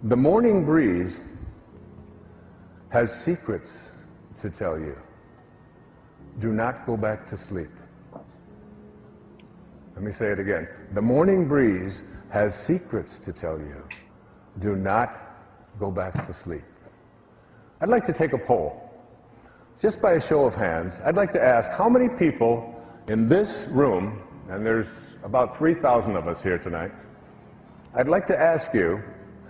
The morning breeze has secrets to tell you. Do not go back to sleep. Let me say it again. The morning breeze has secrets to tell you. Do not go back to sleep. I'd like to take a poll. Just by a show of hands, I'd like to ask how many people in this room, and there's about 3,000 of us here tonight, I'd like to ask you,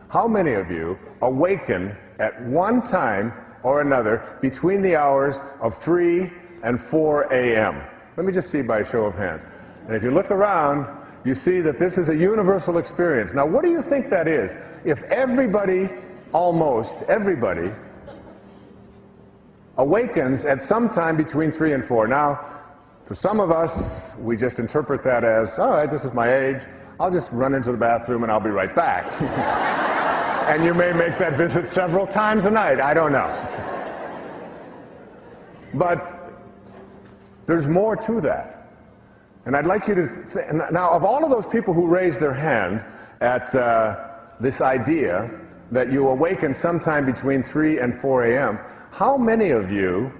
how many of you awaken at one time or another between the hours of 3 and 4 a.m.? Let me just see by a show of hands. And if you look around, you see that this is a universal experience. Now, what do you think that is? If everybody, almost everybody, awakens at some time between 3 and 4. Now, for some of us, we just interpret that as, all right, this is my age. I'll just run into the bathroom and I'll be right back. And you may make that visit several times a night. I don't know. But there's more to that. And I'd like you to, now of all of those people who raised their hand at this idea that you awaken sometime between 3 and 4 a.m., how many of you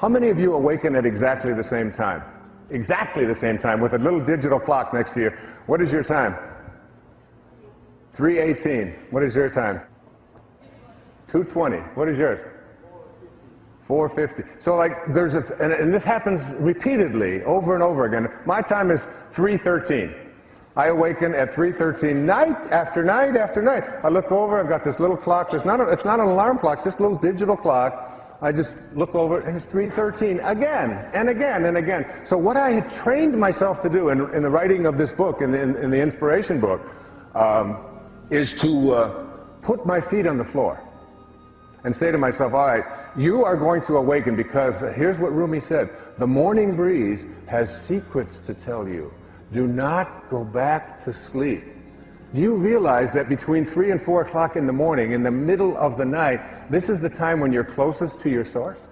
awaken at exactly the same time? Exactly the same time, with a little digital clock next to you. What is your time? 3:18. What is your time? 2:20. What is yours? 4:50. So like there's and this happens repeatedly over and over again. My time is 3:13. I awaken at 3:13 night after night after night. I look over, I've got this little clock. It's not an alarm clock, it's just a little digital clock. I just look over and it's 3:13 again and again and again. So what I had trained myself to do in the writing of this book, in the inspiration book, is to put my feet on the floor and say to myself, all right, you are going to awaken because here's what Rumi said, the morning breeze has secrets to tell you. Do not go back to sleep. Do you realize that between 3 and 4 o'clock in the morning, in the middle of the night, this is the time when you're closest to your source?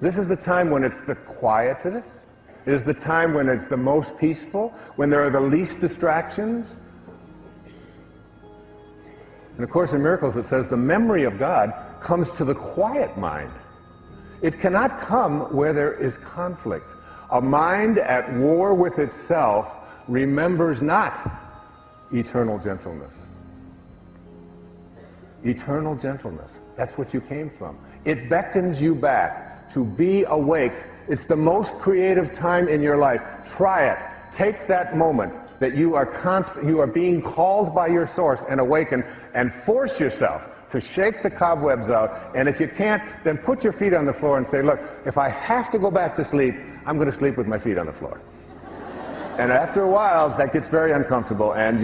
This is the time when it's the quietest. It is the time when it's the most peaceful, when there are the least distractions. And of course in Miracles it says the memory of God comes to the quiet mind. It cannot come where there is conflict. A mind at war with itself remembers not eternal gentleness. Eternal gentleness. That's what you came from. It beckons you back to be awake. It's the most creative time in your life. Try it. Take that moment that you are being called by your source and awaken, and force yourself to shake the cobwebs out. And if you can't, then put your feet on the floor and say, look, if I have to go back to sleep, I'm going to sleep with my feet on the floor. And after a while, that gets very uncomfortable, and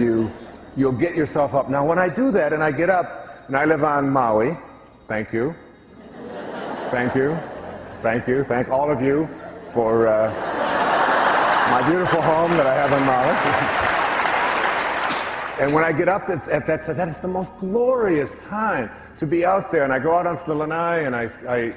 you'll get yourself up. Now, when I do that and I get up, and I live on Maui, thank you, thank you, thank you, thank all of you for my beautiful home that I have on Maui. And when I get up at that is the most glorious time to be out there. And I go out onto the lanai, and I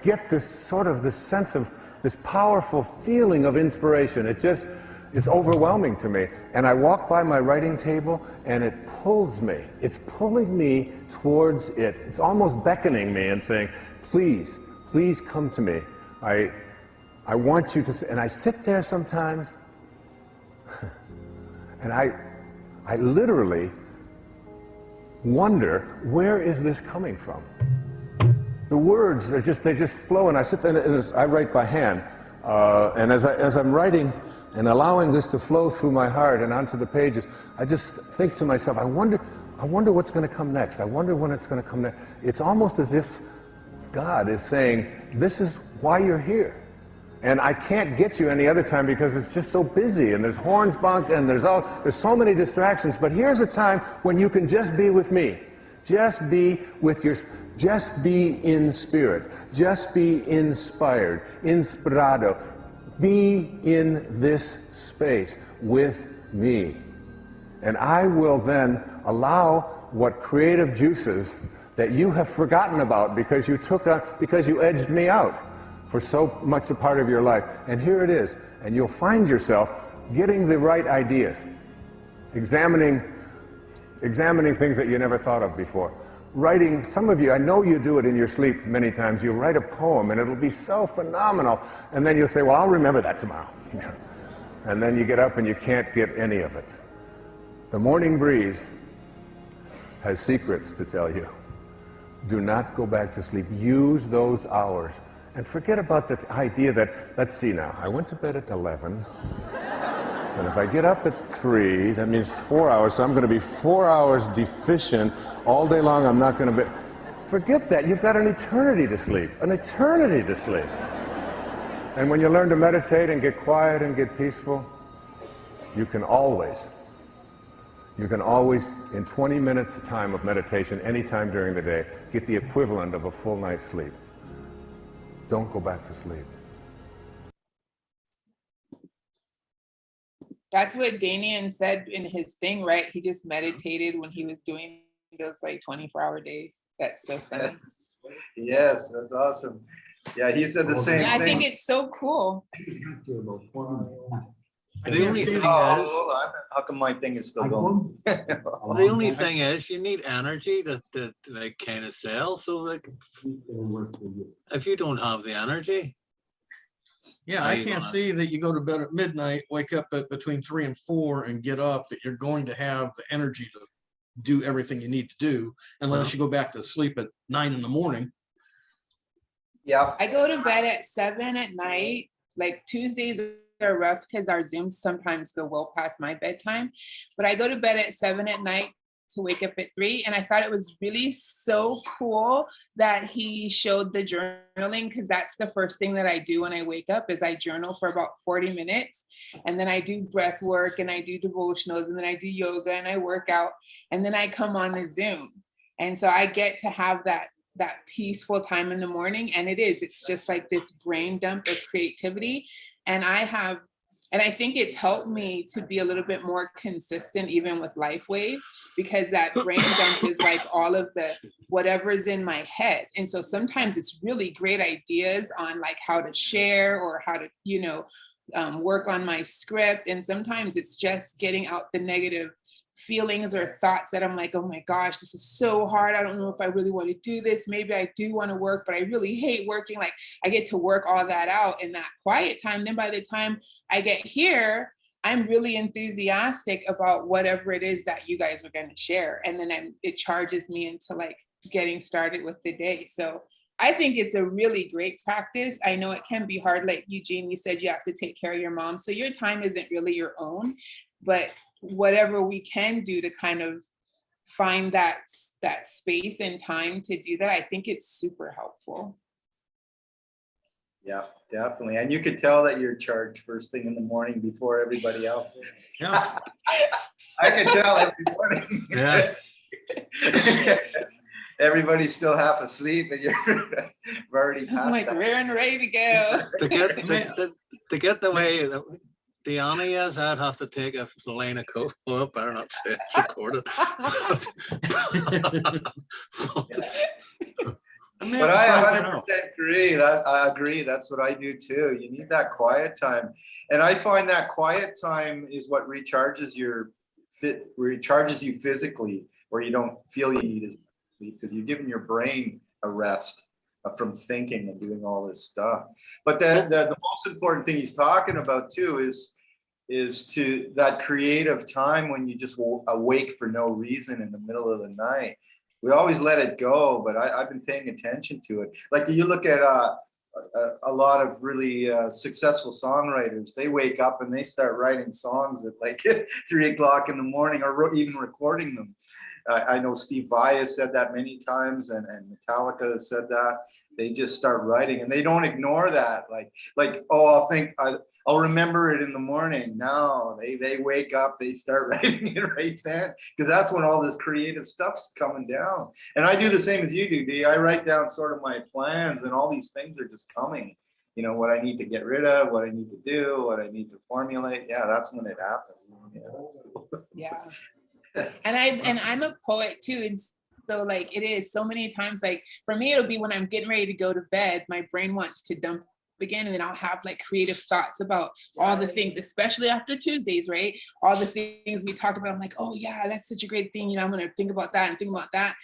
get this sense of this powerful feeling of inspiration. It's overwhelming to me. And I walk by my writing table, and it pulls me. It's pulling me towards it. It's almost beckoning me and saying, please, please come to me. I want you to, and I sit there sometimes, and I literally wonder, where is this coming from? The words, they just flow, and I sit there and I write by hand. And as I'm writing and allowing this to flow through my heart and onto the pages, I just think to myself, I wonder what's going to come next. I wonder when it's going to come next. It's almost as if God is saying, this is why you're here. And I can't get you any other time because it's just so busy, and there's horns bonk, and there's so many distractions. But here's a time when you can just be with me. Just be in spirit. Just be inspired. Inspirado. Be in this space with me. And I will then allow what creative juices that you have forgotten about because you edged me out for so much a part of your life. And here it is. And you'll find yourself getting the right ideas, examining examining things that you never thought of before. Writing, some of you, I know you do it in your sleep many times, you write a poem and it'll be so phenomenal, and then you'll say, well, I'll remember that tomorrow. And then you get up and you can't get any of it. The morning breeze has secrets to tell you. Do not go back to sleep. Use those hours. And forget about the idea that, let's see now, I went to bed at 11, and if I get up at 3, that means 4 hours, so I'm going to be 4 hours deficient all day long. I'm not going to be... Forget that. You've got an eternity to sleep. An eternity to sleep. And when you learn to meditate and get quiet and get peaceful, you can always, in 20 minutes time of meditation, anytime during the day, get the equivalent of a full night's sleep. Don't go back to sleep. That's what Dyahnee said in his thing, right? He just meditated when he was doing those like 24-hour days. That's so funny. Yes, that's awesome. Yeah, he said the same thing. I think it's so cool. The only thing is, how come my thing is still going? the only thing is, you need energy to like kind of sell. So like, if you don't have the energy, yeah, I can't see that you go to bed at midnight, wake up at between 3 and 4, and get up, that you're going to have the energy to do everything you need to do, unless you go back to sleep at 9 in the morning. Yeah, I go to bed at 7 at night. Like Tuesdays are rough because our Zooms sometimes go well past my bedtime, but I go to bed at 7 at night to wake up at 3. And I thought it was really so cool that he showed the journaling, because that's the first thing that I do when I wake up is I journal for about 40 minutes. And then I do breath work and I do devotionals and then I do yoga and I work out and then I come on the Zoom. And so I get to have that peaceful time in the morning. And it's just like this brain dump of creativity. And I think it's helped me to be a little bit more consistent even with LifeWave, because that brain dump is like all of the whatever's in my head. And so sometimes it's really great ideas on like how to share or how to, work on my script. And sometimes it's just getting out the negative feelings or thoughts that I'm like, oh my gosh, this is so hard. I don't know if I really want to do this. Maybe I do want to work, but I really hate working. Like I get to work all that out in that quiet time. Then by the time I get here, I'm really enthusiastic about whatever it is that you guys are going to share. And then it charges me into like getting started with the day. So I think it's a really great practice. I know it can be hard. Like Eugene, you said you have to take care of your mom. So your time isn't really your own, but whatever we can do to kind of find that space and time to do that, I think it's super helpful. yeah, definitely. And you could tell that you're charged first thing in the morning before everybody else. Yeah. I can tell every morning. Yeah. Everybody's still half asleep and you're already past I'm like, that. we're ready to go. to get the way that Dyahnee is, I'd have to take a line of coke. Well, better not say it's recorded. But I 100% agree. I agree. That's what I do too. You need that quiet time, and I find that quiet time is what recharges you physically, where you don't feel you need as because you're giving your brain a rest from thinking and doing all this stuff. But the most important thing he's talking about too is to that creative time when you just awake for no reason in the middle of the night. We always let it go, but I've been paying attention to it. Like you look at a lot of really successful songwriters, they wake up and they start writing songs at like 3 o'clock in the morning or even recording them. I know Steve Vai has said that many times, and Metallica has said that. They just start writing and they don't ignore that. Like oh, I'll remember it in the morning. No, they wake up, they start writing it right then, because that's when all this creative stuff's coming down. And I do the same as you do, D. I write down sort of my plans, and all these things are just coming. You know, what I need to get rid of, what I need to do, what I need to formulate. Yeah, that's when it happens. Yeah. And I'm a poet too. And so like it is so many times, like for me, it'll be when I'm getting ready to go to bed, my brain wants to dump again, and then I'll have like creative thoughts about all the things, especially after Tuesdays, right? All the things we talked about. I'm like, oh yeah, that's such a great thing. You know, I'm gonna think about that and think about that.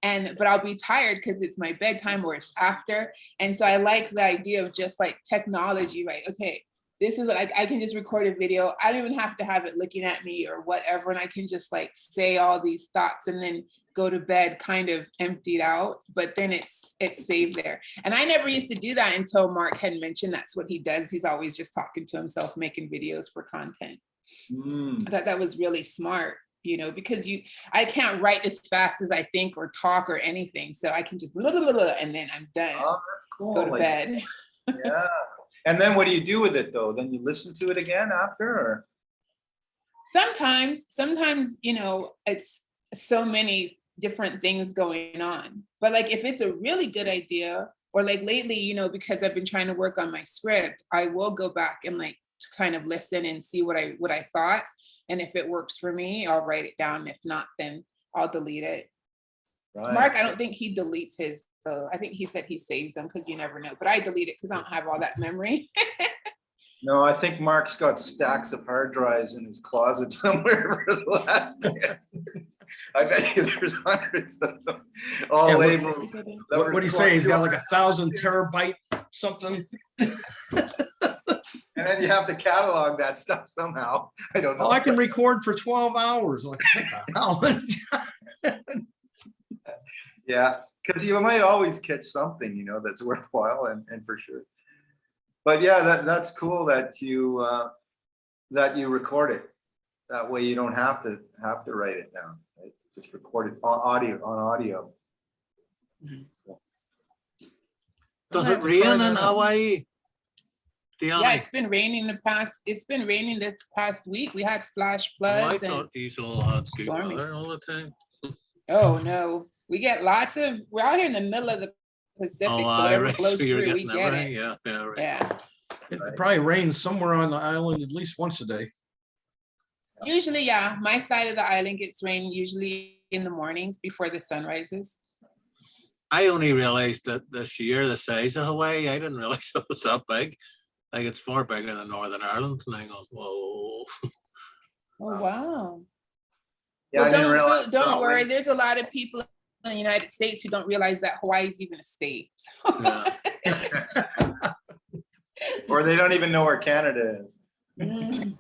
But I'll be tired because it's my bedtime or it's after. And so I like the idea of just like technology, right? Okay, this is like, I can just record a video. I don't even have to have it looking at me or whatever. And I can just like say all these thoughts and then go to bed kind of emptied out, but then it's saved there. And I never used to do that until Mark had mentioned that's what he does. He's always just talking to himself, making videos for content. I thought that was really smart, you know, because I can't write as fast as I think or talk or anything. So I can just blah, blah, blah, blah, and then I'm done. Oh, that's cool. Go to bed. Yeah. And then what do you do with it though? Then you listen to it again after, or? Sometimes, you know, it's so many different things going on. But like if it's a really good idea, or like lately, you know, because I've been trying to work on my script, I will go back and like kind of listen and see what I thought. And if it works for me, I'll write it down. If not, then I'll delete it. Right. Mark, I don't think he deletes his. So I think he said he saves them because you never know. But I delete it because I don't have all that memory. No, I think Mark's got stacks of hard drives in his closet somewhere for the last. I bet you there's hundreds of them, all Yeah, labeled. What do you say? He's got like 1,000 terabyte something. And then you have to catalog that stuff somehow. I don't know. Oh, I can record for 12 hours. Like, what the hell? Yeah, because you might always catch something, you know, that's worthwhile and for sure. But yeah, that's cool that you record it. That way you don't have to write it down. Right? Just record it on audio. Does it rain in Hawaii? Dyahnee? Yeah, it's been raining the past week. We had flash floods. I thought these all had good stormy. weather all the time. Oh no, we get we're out here in the middle of the Pacific, so whatever right. flows So you're through, we getting get everything? it. Yeah, right. Yeah. It probably rains somewhere on the island at least once a day. Usually, yeah, my side of the island gets rain usually in the mornings before the sun rises. I only realized that this year the size of Hawaii, I didn't realize it was that big. Like it's far bigger than Northern Ireland. And I go, whoa. Oh wow. Yeah, Well, I didn't realize. don't worry. There's a lot of people in the United States who don't realize that Hawaii is even a state. Yeah. Or they don't even know where Canada is. Mm.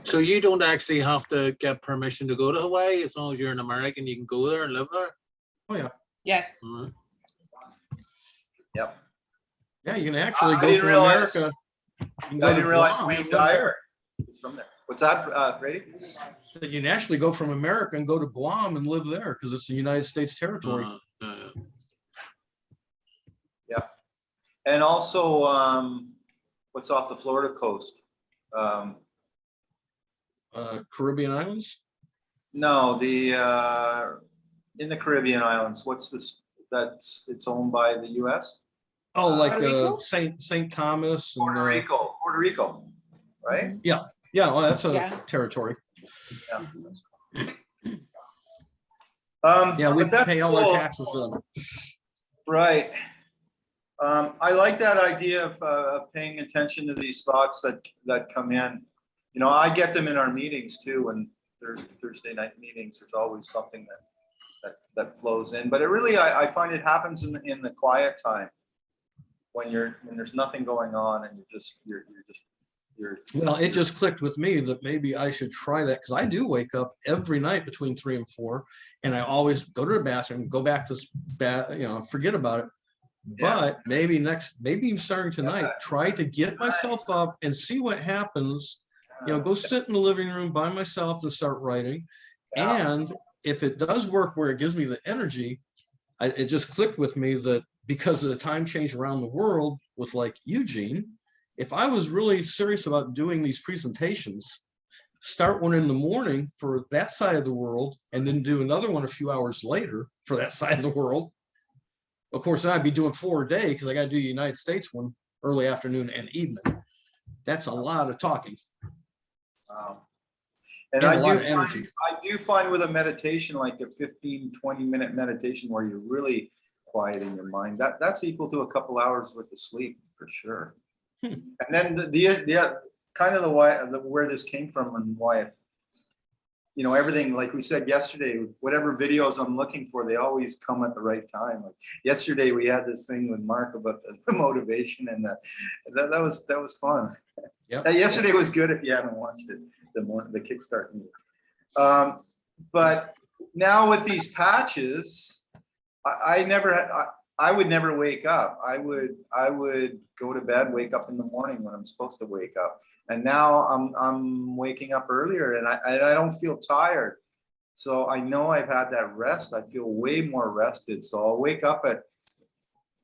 So you don't actually have to get permission to go to Hawaii. As long as you're an American, you can go there and live there. Oh yeah. Yes. Mhm. Yep. Yeah, you can actually I go didn't from realize- America. You can go I to didn't realize Guam Wayne and live Dyer is from there. What's that, Brady? there. You can actually go from America and go to Guam and live there because it's the United States territory. And also, what's off the Florida coast? Caribbean islands. No, in the Caribbean islands, what's this? It's owned by the U.S. Oh, like Puerto Rico? Saint Thomas. And, Puerto Rico, right? Yeah, well, that's a Yeah. territory. Yeah. Yeah, we but that's pay all cool. our taxes then. Right. I like that idea of paying attention to these thoughts that come in. You know, I get them in our meetings too. When there's Thursday night meetings, there's always something that flows in. But it really, I find it happens in the quiet time when there's nothing going on and you're. Well, it just clicked with me that maybe I should try that because I do wake up every night between 3 and 4, and I always go to the bathroom, go back to forget about it. Yeah. But maybe starting tonight, try to get myself up and see what happens. Go sit in the living room by myself and start writing. Yeah. And if it does work where it gives me the energy, it just clicked with me that because of the time change around the world with like Eugene, if I was really serious about doing these presentations, start one in the morning for that side of the world and then do another one a few hours later for that side of the world. Of course, I'd be doing 4 a day because I got to do the United States one early afternoon and evening. That's a lot of talking. And a lot of energy. I do find with a meditation, like a 15-20 minute meditation where you're really quiet in your mind. That's equal to a couple hours worth of sleep for sure. Hmm. And then the kind of the why, where this came from and why, you know, everything, like we said yesterday, whatever videos I'm looking for, they always come at the right time. Like yesterday we had this thing with Mark about the motivation, and that was fun. Yep. Yesterday was good if you haven't watched it, the KickStart meeting. But now with these patches, I would never wake up. I would go to bed, wake up in the morning when I'm supposed to wake up. And now I'm waking up earlier, and I don't feel tired. So I know I've had that rest. I feel way more rested. So I'll wake up at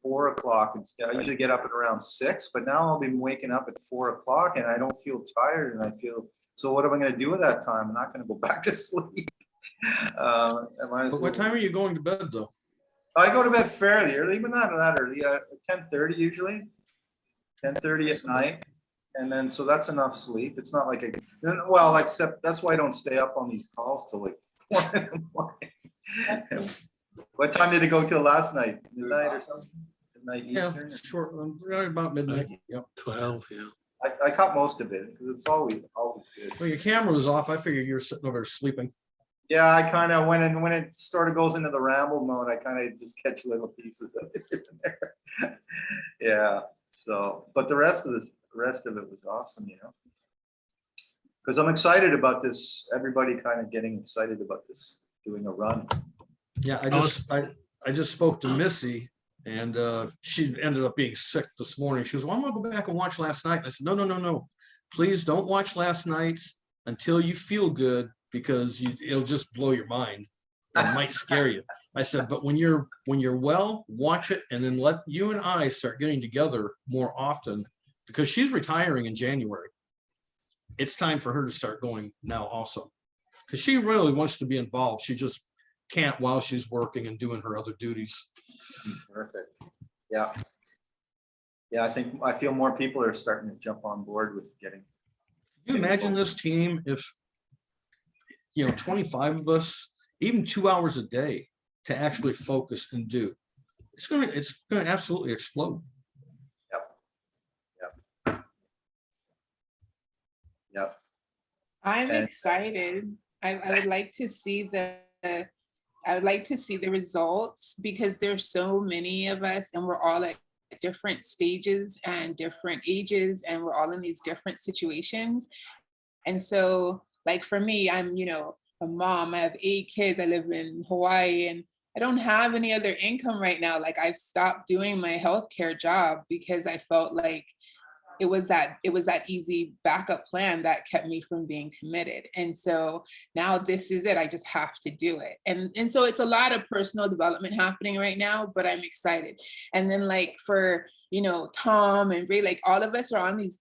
4 o'clock instead. I usually get up at around 6, but now I'll be waking up at 4 o'clock, and I don't feel tired, and I feel, so what am I going to do with that time? I'm not going to go back to sleep. But what time are you going to bed though? I go to bed fairly early, but not that early. 10:30 usually, 10:30 at night, and then so that's enough sleep. It's not like well, except that's why I don't stay up on these calls till like 4 in the morning. What time did it go till last night? Midnight or something? Midnight Eastern? Yeah, short, about midnight. Yep. 12, yeah. I caught most of it because it's always good. Well, your camera was off. I figured you're sitting over there sleeping. Yeah, I kind of when it sort of goes into the ramble mode, I kind of just catch little pieces of it here and there. Yeah. So, but the rest of it was awesome, you know, because I'm excited about this. Everybody kind of getting excited about this, doing a run. Yeah, I just spoke to Missy, and she ended up being sick this morning. She was, well, I'm gonna go back and watch last night. I said, no. Please don't watch last night's until you feel good, because it'll just blow your mind. It might scare you. I said, but when you're well, watch it, and then let you and I start getting together more often, because she's retiring in January. It's time for her to start going now also, because she really wants to be involved. She just can't while she's working and doing her other duties. Perfect. Yeah. Yeah, I feel more people are starting to jump on board with getting. Can you imagine this team if, 25 of us, even 2 hours a day to actually focus and do? It's going to absolutely explode. Yep. I'm excited. I would like to see the results, because there's so many of us and we're all at different stages and different ages, and we're all in these different situations. And so, like for me, I'm, a mom, I have 8 kids, I live in Hawaii, and I don't have any other income right now. Like I've stopped doing my healthcare job because I felt like it was that easy backup plan that kept me from being committed. And so now this is it. I just have to do it. And so it's a lot of personal development happening right now, but I'm excited. And then like for, Tom and Ray, like all of us are on these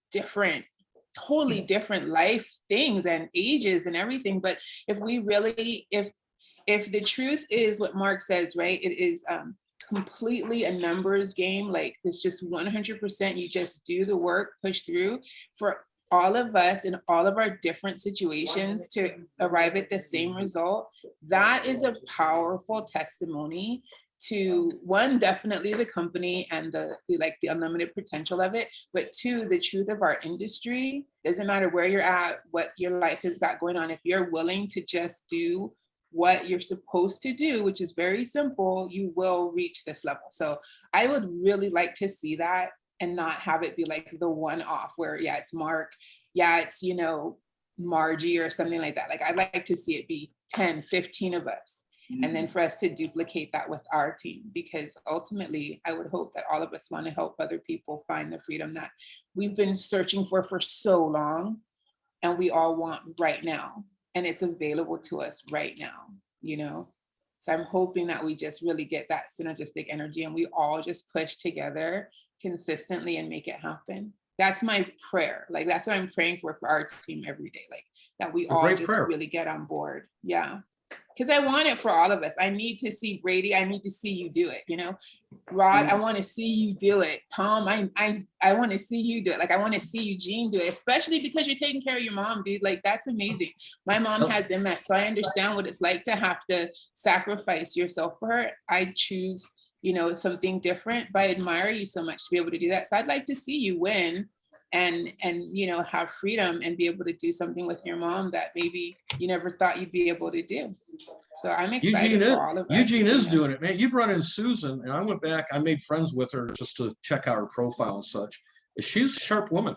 totally different life things and ages and everything. But if we really, if the truth is what Mark says, right, it is, completely a numbers game. Like it's just 100%. You just do the work, push through. For all of us in all of our different situations to arrive at the same result, that is a powerful testimony to, one, definitely the company and the unlimited potential of it, but 2, the truth of our industry. Doesn't matter where you're at, what your life has got going on, if you're willing to just do what you're supposed to do, which is very simple, you will reach this level. So I would really like to see that, and not have it be like the one-off where, it's Mark, it's, Margie or something like that. Like I'd like to see it be 10, 15 of us. And then for us to duplicate that with our team, because ultimately I would hope that all of us want to help other people find the freedom that we've been searching for so long, and we all want right now. And it's available to us right now, So I'm hoping that we just really get that synergistic energy, and we all just push together consistently and make it happen. That's my prayer. Like that's what I'm praying for our team every day. Like that we all just really get on board. Yeah. Because I want it for all of us. I need to see Brady. I need to see you do it. Rod, I want to see you do it. Tom, I want to see you do it. Like I want to see Eugene do it, especially because you're taking care of your mom, dude. Like that's amazing. My mom has MS, so I understand what it's like to have to sacrifice yourself for her. I choose you know, something different. But I admire you so much to be able to do that. So I'd like to see you win and you know, have freedom and be able to do something with your mom that maybe you never thought you'd be able to do. So I'm excited for all of us. Eugene is doing it, man. You brought in Susan, and I went back, I made friends with her just to check out her profile and such. She's a sharp woman.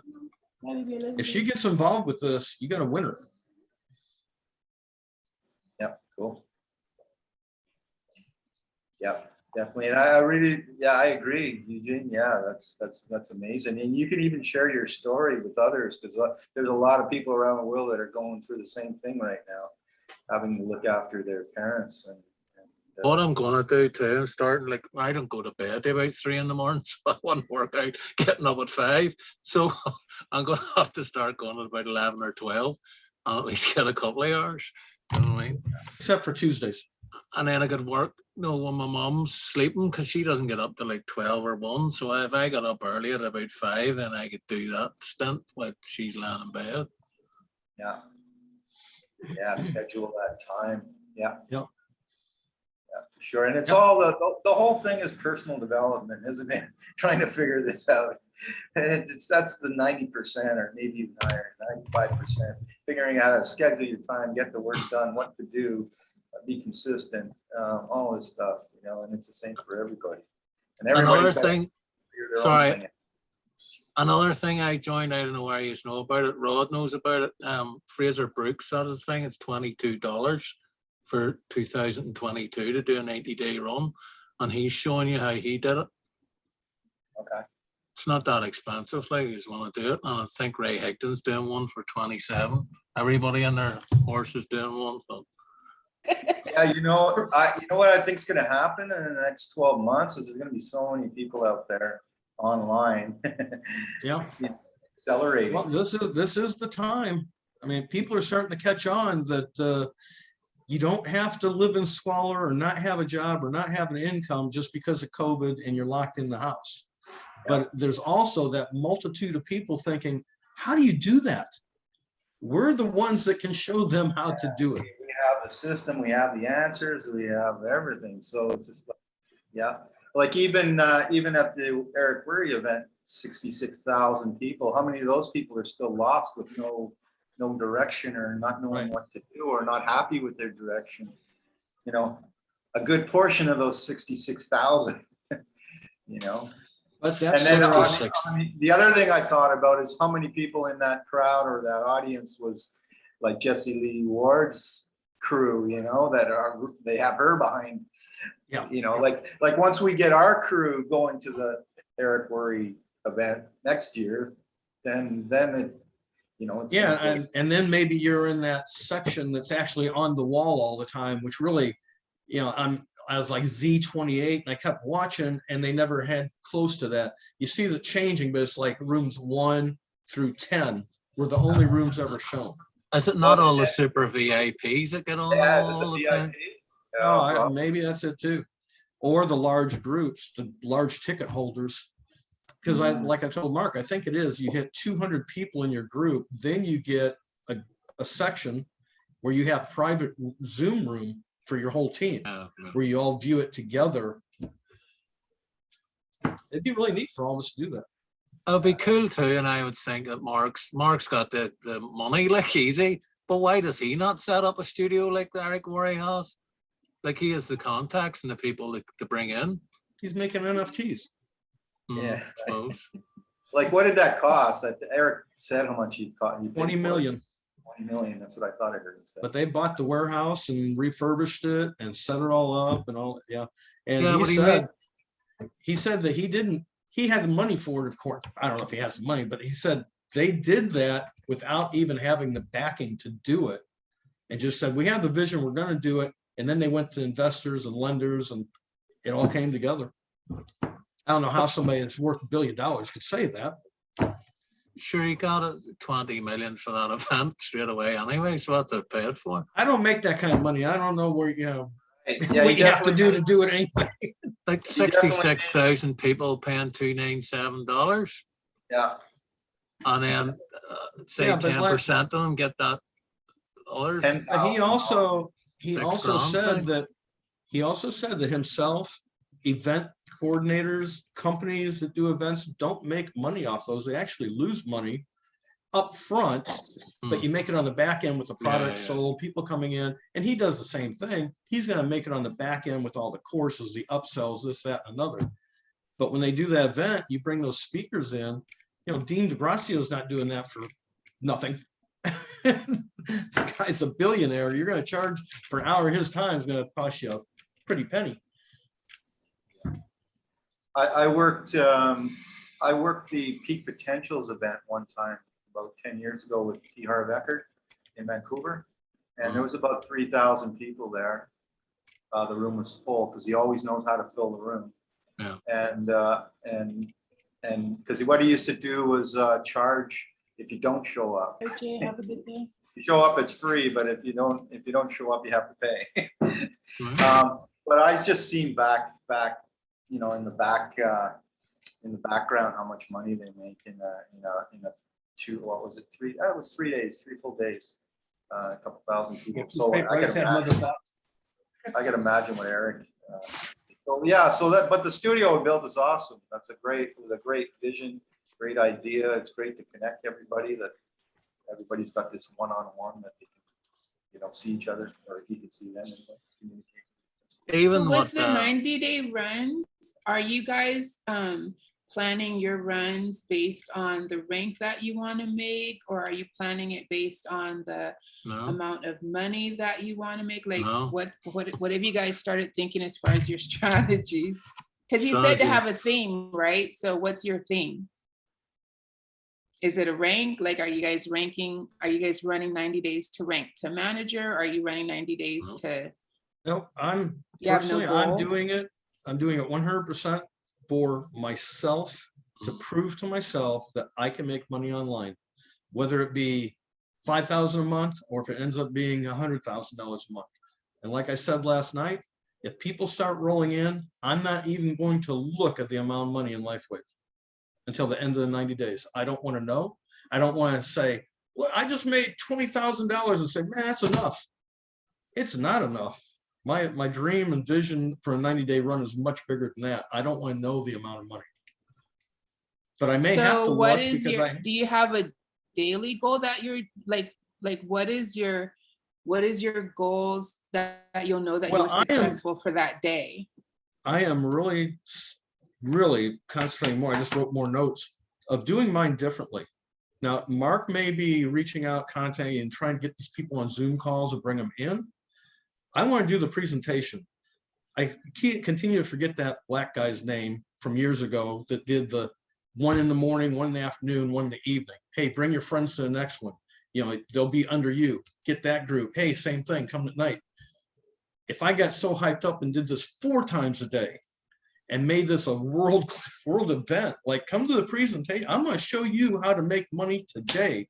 If she gets involved with this, you got a winner. Yep, cool. Yep. Definitely, and I really, yeah, I agree, Eugene. Yeah, that's amazing, and you can even share your story with others, because there's a lot of people around the world that are going through the same thing right now, having to look after their parents. And what I'm gonna do too, I'm starting, like, I don't go to bed till about 3 in the morning, so I want to work out getting up at 5. So I'm gonna have to start going at about 11 or 12, and at least get a couple of hours. You know what I mean? Except for Tuesdays. And then I could work, you know, when my mom's sleeping, because she doesn't get up to like 12 or 1. So if I got up early at about 5, then I could do that stint while she's laying in bed. yeah, schedule that time. Yeah. Yep. Yeah, for sure. And it's all the whole thing is personal development, isn't it? Trying to figure this out. That's the 90% or maybe even higher, 95%. Figuring out how to schedule your time, get the work done, what to do, be consistent, all this stuff, you know, and it's the same for everybody. And Another thing, sorry, thing. another thing I joined, I don't know where you know about it, Rod knows about it. Fraser Brooks had his thing, it's $22 for 2022 to do a 90-day run, and he's showing you how he did it. Okay. It's not that expensive, like, you just want to do it. And I think Ray Higdon's doing one for 27. Everybody in their horse is doing one. So. Yeah, you know what I think is going to happen in the next 12 months is there's going to be so many people out there online. Yeah. Accelerating. Well, this is the time. I mean, people are starting to catch on that you don't have to live in squalor or not have a job or not have an income just because of COVID and you're locked in the house. But there's also that multitude of people thinking, how do you do that? We're the ones that can show them how to do it. We have the system, we have the answers, we have everything. So just like even at the Eric Worre event, 66,000 people. How many of those people are still lost with no direction or not knowing what to do or not happy with their direction? You know, a good portion of those 66,000. You know. But that's and then the other thing I thought about is how many people in that crowd or that audience was like Jessie Lee Ward's crew, you know, they have her behind, you know, like once we get our crew going to the Eric Worre event next year, then it, you know, it's and then maybe you're in that section that's actually on the wall all the time, which really, you know, I was like Z28 and I kept watching and they never had close to that. You see the changing, but it's like rooms 1 through 10 were the only rooms ever shown. Is it not all the super VIPs that get on all the time? Oh, maybe that's it too. Or the large groups, the large ticket holders. Because like I told Mark, I think it is, you hit 200 people in your group, then you get a section where you have private Zoom room for your whole team, where you all view it together. It'd be really neat for all of us to do that. It'd be cool too, and I would think that Mark's got the money, like, easy, but why does he not set up a studio like Eric Worre has? Like, he has the contacts and the people to bring in. He's making NFTs. Yeah. Suppose. Like, what did that cost? Eric said how much he cost. 20 million. 20 million. That's what I thought I heard him say. But they bought the warehouse and refurbished it and set it all up and all. Yeah. And he said that he had the money for it, of course. I don't know if he has the money, but he said they did that without even having the backing to do it, and just said, we have the vision, we're going to do it. And then they went to investors and lenders and it all came together. I don't know how somebody that's worth $1 billion could say that. Sure, he got 20 million for that event straight away anyway, so what's it paid for? I don't make that kind of money. I don't know where, you know, Yeah, what you have to do it anyway. Like 66,000 people paying $297. Yeah. And then say 10% of them get that other. But he also said that himself event coordinators, companies that do events don't make money off those. They actually lose money up front, but you make it on the back end with the product sold, people coming in, and he does the same thing. He's going to make it on the back end with all the courses, the upsells, this, that, and another. But when they do that event, you bring those speakers in. You know, Dean DeGracio's not doing that for nothing. The guy's a billionaire. You're going to charge for an hour. His time is going to cost you a pretty penny. I worked the Peak Potentials event one time about 10 years ago with T. Harv Eckert in Vancouver, and there was about 3,000 people there. The room was full because he always knows how to fill the room. Yeah. And because what he used to do was charge if you don't show up. Okay, have a good day. If you show up, it's free, but if you don't show up, you have to pay. But I just seen back, you know, in the background how much money they make in a three? It was 3 days, 3 full days, a couple thousand people. So I can imagine what Eric. So yeah, but the studio we built is awesome. It was a great vision, great idea. It's great to connect everybody. That everybody's got this one-on-one that they can, you know, see each other, or he can see them and communicate. Even with the 90-day runs, are you guys planning your runs based on the rank that you want to make, or are you planning it based on the amount of money that you want to make? Like, what have you guys started thinking as far as your strategies? Because you said to have a theme, right? So what's your theme? Is it a rank? Like, are you guys ranking? Are you guys running 90 days to rank to manager? Or are you running 90 days to? No, I'm doing it 100% for myself, to prove to myself that I can make money online, whether it be $5,000 a month or if it ends up being $100,000 a month. And like I said last night, if people start rolling in, I'm not even going to look at the amount of money in LifeWave until the end of the 90 days. I don't want to know. I don't want to say, well, I just made $20,000 and say, man, that's enough. It's not enough. My dream and vision for a 90-day run is much bigger than that. I don't want to know the amount of money, but I may have to. What is your? Do you have a daily goal that you're like? What is your goals that you'll know that you're successful for that day? I am really concentrating more. I just wrote more notes of doing mine differently. Now, Mark may be reaching out, contacting, and trying to get these people on Zoom calls and bring them in. I want to do the presentation. I continue to forget that black guy's name from years ago that did the 1 in the morning, 1 in the afternoon, 1 in the evening. Hey, bring your friends to the next one. You know, they'll be under you. Get that group. Hey, same thing, come at night. If I got so hyped up and did this 4 times a day and made this a world event, like, come to the presentation. I'm going to show you how to make money today.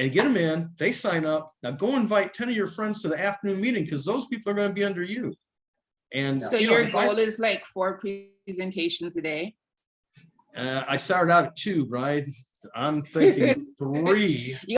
And get them in, they sign up. Now go invite 10 of your friends to the afternoon meeting, because those people are going to be under you. And so your goal is like 4 presentations a day? I started out at 2, right? I'm thinking 3.